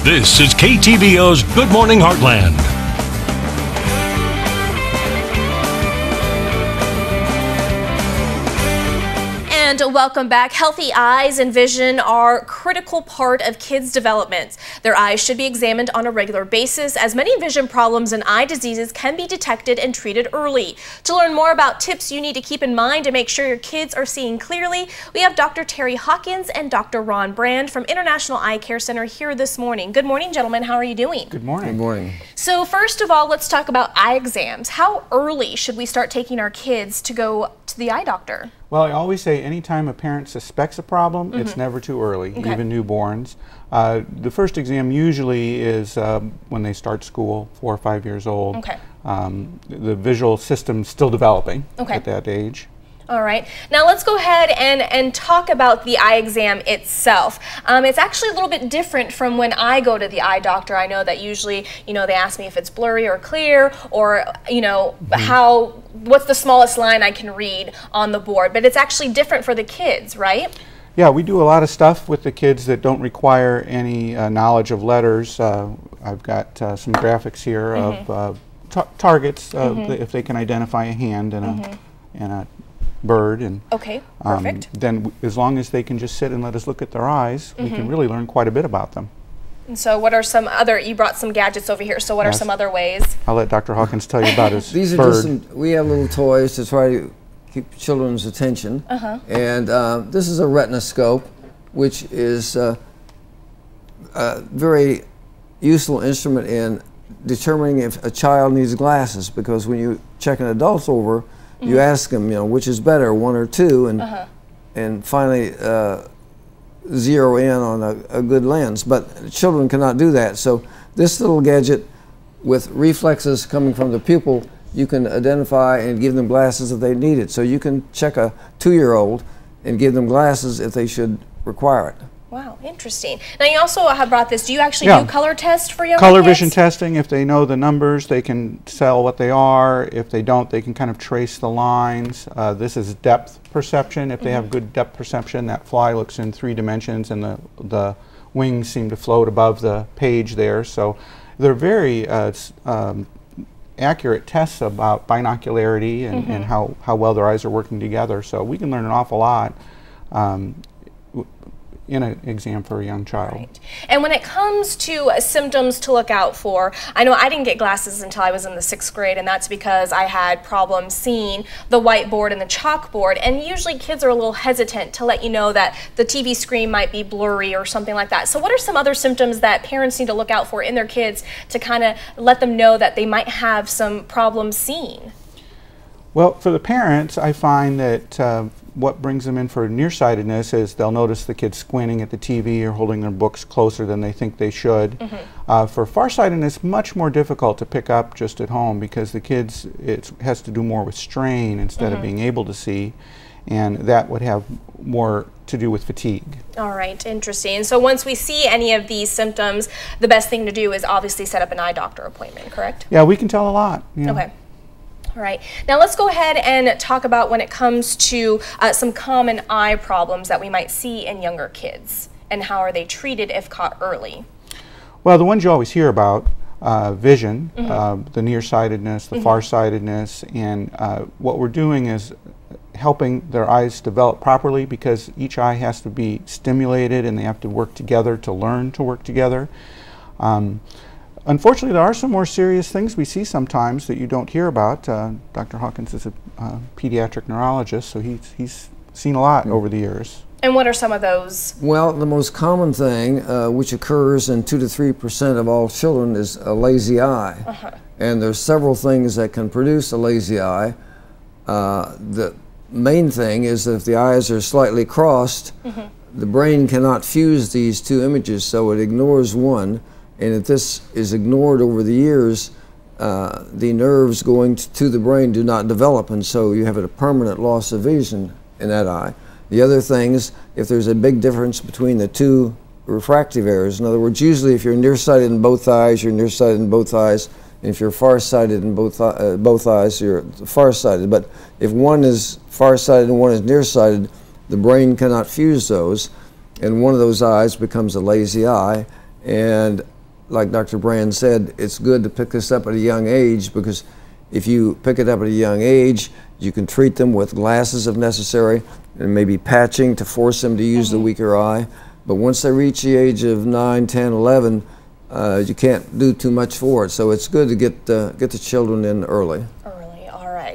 This is KTVO's Good Morning Heartland. And welcome back. Healthy eyes and vision are a critical part of kids' development. Their eyes should be examined on a regular basis, as many vision problems and eye diseases can be detected and treated early. To learn more about tips you need to keep in mind to make sure your kids are seeing clearly, we have Dr. Terry Hawkins and Dr. Ron Brand from International Eye Care Center here this morning. Good morning, gentlemen. How are you doing? Good morning. Good morning. So first of all, let's talk about eye exams. How early should we start taking our kids to go to the eye doctor? Well, I always say anytime a parent suspects a problem, it's never too early, even newborns. The first exam usually is when they start school, 4 or 5 years old. Okay. The visual system's still developing at that age. All right. Now let's go ahead and talk about the eye exam itself. It's actually a little bit different from when I go to the eye doctor. I know that usually, they ask me if it's blurry or clear, or, what's the smallest line I can read on the board. But it's actually different for the kids, right? Yeah, we do a lot of stuff with the kids that don't require any knowledge of letters. I've got some graphics here of targets, if they can identify a hand and a bird, and okay, perfect. Then as long as they can just sit and let us look at their eyes, we can really learn quite a bit about them. And so what are some other, you brought some gadgets over here, so what are some other ways? I'll let Dr. Hawkins tell you about his These are bird. just some, we have little toys to try to keep children's attention. And this is a retinoscope, which is a very useful instrument in determining if a child needs glasses, because when you check an adult over, you ask them, which is better, 1 or 2, and finally zero in on a good lens. But children cannot do that. So this little gadget with reflexes coming from the pupil, you can identify and give them glasses if they need it. So you can check a 2-year-old and give them glasses if they should require it. Wow, interesting. Now you also have brought this. Do you actually do color tests for younger Color kids? vision testing. If they know the numbers, they can tell what they are. If they don't, they can kind of trace the lines. This is depth perception. If they have good depth perception, that fly looks in 3 dimensions, and the wings seem to float above the page there. So they're very accurate tests about binocularity and how well their eyes are working together. So we can learn an awful lot in an exam for a young child. Right. And when it comes to symptoms to look out for, I know I didn't get glasses until I was in the 6th grade, and that's because I had problems seeing the whiteboard and the chalkboard, and usually kids are a little hesitant to let you know that the TV screen might be blurry or something like that. So what are some other symptoms that parents need to look out for in their kids to kind of let them know that they might have some problems seeing? Well, for the parents, I find that what brings them in for nearsightedness is they'll notice the kids squinting at the TV or holding their books closer than they think they should. For farsightedness, much more difficult to pick up just at home, because the kids, it has to do more with strain instead of being able to see, and that would have more to do with fatigue. All right, interesting. So once we see any of these symptoms, the best thing to do is obviously set up an eye doctor appointment, correct? Yeah, we can tell a lot. Yeah. Okay. All right. Now let's go ahead and talk about when it comes to some common eye problems that we might see in younger kids, and how are they treated if caught early? Well, the ones you always hear about, vision, the nearsightedness, the farsightedness, and what we're doing is helping their eyes develop properly, because each eye has to be stimulated and they have to work together to learn to work together. Unfortunately, there are some more serious things we see sometimes that you don't hear about. Dr. Hawkins is a pediatric neurologist, so he's seen a lot over the years. And what are some of those? Well, the most common thing, which occurs in 2 to 3% of all children, is a lazy eye. And there's several things that can produce a lazy eye. The main thing is that if the eyes are slightly crossed, the brain cannot fuse these 2 images, so it ignores one. And if this is ignored over the years, the nerves going to the brain do not develop, and so you have a permanent loss of vision in that eye. The other thing is, if there's a big difference between the 2 refractive errors, in other words, usually if you're nearsighted in both eyes, you're nearsighted in both eyes, and if you're farsighted in both eyes, you're farsighted. But if one is farsighted and one is nearsighted, the brain cannot fuse those, and one of those eyes becomes a lazy eye. And like Dr. Brand said, it's good to pick this up at a young age, because if you pick it up at a young age, you can treat them with glasses if necessary, and maybe patching to force them to use the weaker eye. But once they reach the age of 9, 10, 11, you can't do too much for it. So it's good to get the children in early.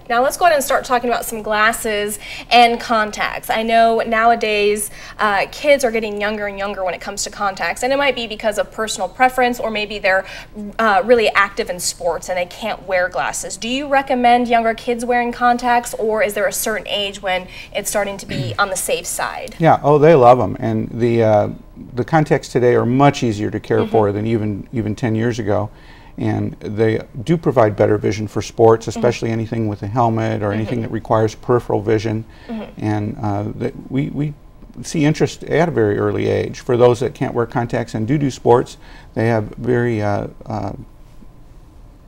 Now let's go ahead and start talking about some glasses and contacts. I know nowadays kids are getting younger and younger when it comes to contacts, and it might be because of personal preference, or maybe they're really active in sports and they can't wear glasses. Do you recommend younger kids wearing contacts, or is there a certain age when it's starting to be on the safe side? Yeah, oh, they love them, and the contacts today are much easier to care for than even 10 years ago. And they do provide better vision for sports, especially anything with a helmet or anything that requires peripheral vision. And we see interest at a very early age. For those that can't wear contacts and do sports, they have very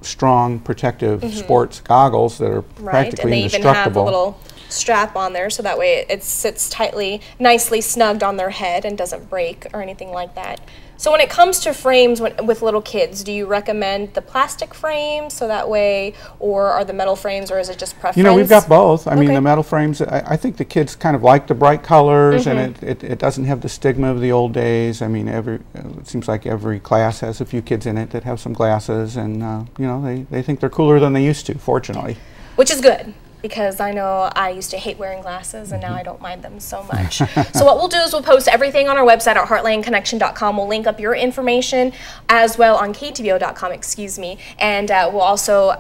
strong protective sports goggles that are practically indestructible. And they even have a little strap on there, so that way it sits tightly, nicely snugged on their head and doesn't break or anything like that. So when it comes to frames with little kids, do you recommend the plastic frame, so that way, or are the metal frames, or is it just preference? You know, we've got both. I mean, the metal frames, I think the kids kind of like the bright colors, and it doesn't have the stigma of the old days. I mean, it seems like every class has a few kids in it that have some glasses, and you know, they think they're cooler than they used to, fortunately. Which is good, because I know I used to hate wearing glasses, and now I don't mind them so much. So what we'll do is we'll post everything on our website at heartlandconnection.com. We'll link up your information as well on ktvo.com, excuse me, and we'll also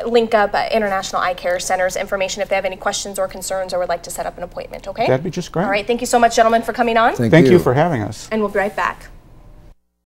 link up International Eye Care Center's information if they have any questions or concerns or would like to set up an appointment, okay? That'd be just great. All right, thank you so much, gentlemen, for coming on. Thank you for having us. And we'll be right back.